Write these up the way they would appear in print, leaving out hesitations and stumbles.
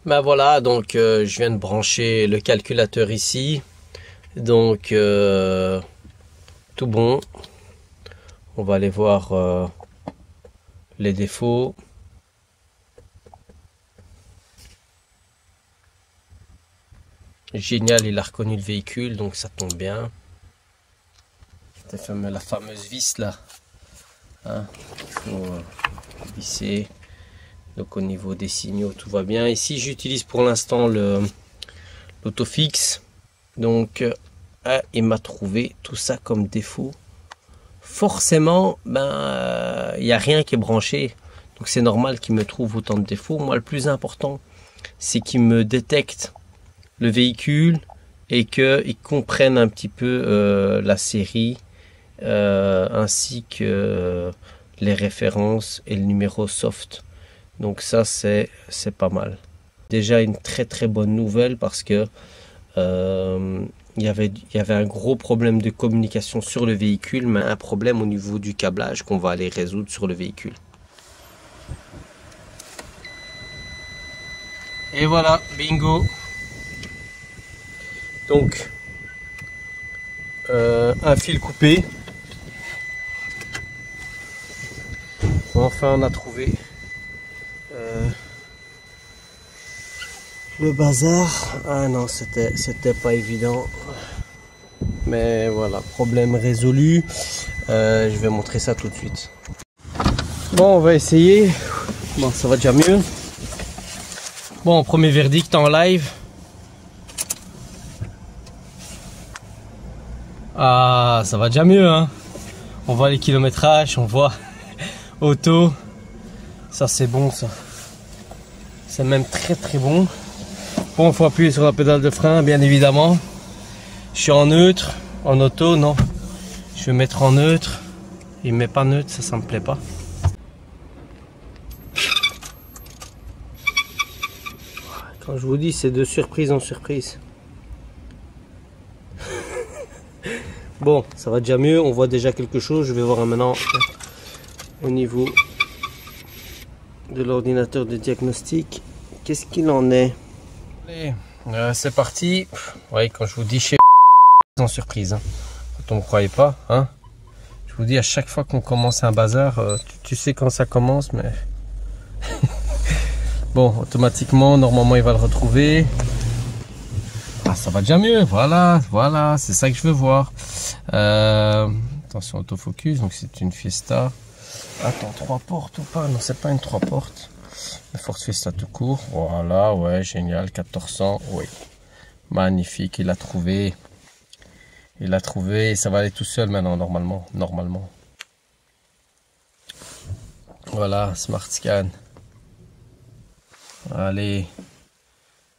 Ben voilà, donc je viens de brancher le calculateur ici. Donc tout bon. On va aller voir les défauts. Génial, il a reconnu le véhicule, donc ça tombe bien. La fameuse vis là. Hein, il faut visser. Donc au niveau des signaux, tout va bien. Ici, j'utilise pour l'instant l'autofix. Donc, il m'a trouvé tout ça comme défaut. Forcément, il n'y a rien qui est branché. Donc c'est normal qu'il me trouve autant de défauts. Moi, le plus important, c'est qu'il me détecte le véhicule et qu'il comprenne un petit peu la série ainsi que les références et le numéro soft. Donc ça, c'est pas mal. Déjà une très très bonne nouvelle parce que il y avait un gros problème de communication sur le véhicule, mais un problème au niveau du câblage qu'on va aller résoudre sur le véhicule. Et voilà, bingo. Donc, un fil coupé. Enfin, on a trouvé le bazar. Ah non, c'était pas évident. Mais voilà, problème résolu. Je vais montrer ça tout de suite. Bon, on va essayer. Bon, ça va déjà mieux. Bon, premier verdict en live. Ah, ça va déjà mieux, hein. On voit les kilométrages, on voit auto. Ça, c'est bon, ça. C'est même très très bon. Bon, il faut appuyer sur la pédale de frein, bien évidemment. Je suis en neutre, en auto, non. Je vais mettre en neutre. Il ne met pas neutre, ça me plaît pas. Quand je vous dis, c'est de surprise en surprise. Bon, ça va déjà mieux, on voit déjà quelque chose. Je vais voir maintenant au niveau de l'ordinateur de diagnostic. Qu'est-ce qu'il en est? Allez, c'est parti. Ouais, quand je vous dis chez en surprise, hein. Quand on ne me croyait pas, hein. Je vous dis à chaque fois qu'on commence un bazar, tu sais quand ça commence, mais bon, automatiquement, normalement, il va le retrouver. Ah, ça va déjà mieux. Voilà, voilà, c'est ça que je veux voir. Attention, autofocus. Donc c'est une Fiesta. Attends, 3 portes ou pas? Non, c'est pas une 3 portes. La Ford Fiesta tout court. Voilà, ouais, génial, 1400. Oui, magnifique. Il a trouvé. Il a trouvé. Ça va aller tout seul maintenant, normalement. Voilà, Smart Scan. Allez,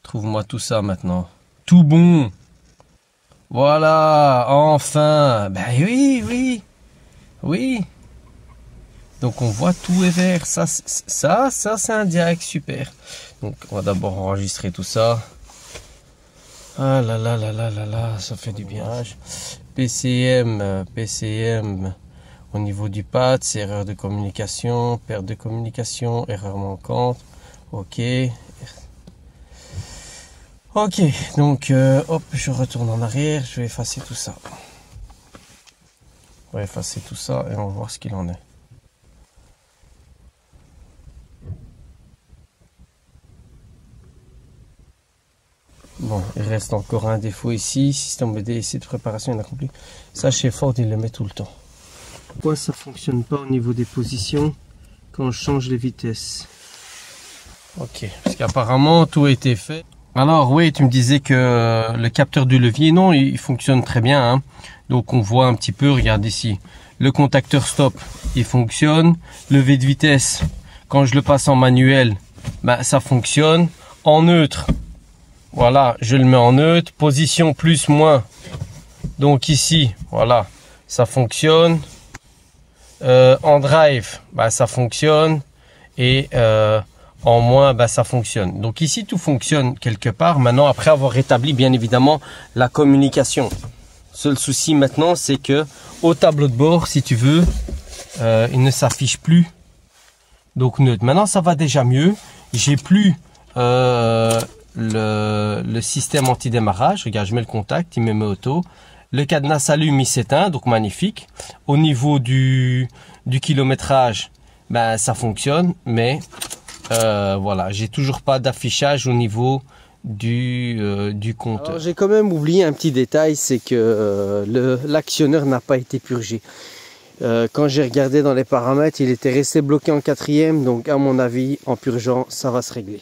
trouve-moi tout ça maintenant. Tout bon. Voilà, enfin. Ben oui. Donc on voit tout est vert. Ça c'est un direct super. Donc on va d'abord enregistrer tout ça. Ah là, ça fait du bien. PCM au niveau du pad, c'est erreur de communication, perte de communication, erreur manquante. Ok, donc hop, je retourne en arrière, je vais effacer tout ça. On va effacer tout ça et on va voir ce qu'il en est. Bon, il reste encore un défaut ici, système BDC de préparation inaccompli. Ça, chez Ford, il le met tout le temps. Pourquoi ça fonctionne pas au niveau des positions quand je change les vitesses? Ok, parce qu'apparemment tout a été fait. Alors oui, tu me disais que le capteur du levier, non, il fonctionne très bien, hein. Donc on voit un petit peu, regarde ici, le contacteur stop, il fonctionne. Levé de vitesse, quand je le passe en manuel, ça fonctionne. En neutre, voilà, je le mets en neutre. Position plus, moins. Donc ici, voilà, ça fonctionne. En drive, ça fonctionne. Et en moins, ça fonctionne. Donc ici, tout fonctionne quelque part. Maintenant, après avoir rétabli, bien évidemment, la communication. Seul souci maintenant, c'est que au tableau de bord, si tu veux, il ne s'affiche plus. Donc neutre. Maintenant, ça va déjà mieux. J'ai plus le système anti-démarrage. Regarde, je mets le contact, il me met auto. Le cadenas s'allume, il s'éteint, donc magnifique. Au niveau du kilométrage, ben ça fonctionne, mais voilà, j'ai toujours pas d'affichage au niveau du compteur. J'ai quand même oublié un petit détail, c'est que l'actionneur n'a pas été purgé. Quand j'ai regardé dans les paramètres, il était resté bloqué en 4e, donc à mon avis, en purgeant, ça va se régler.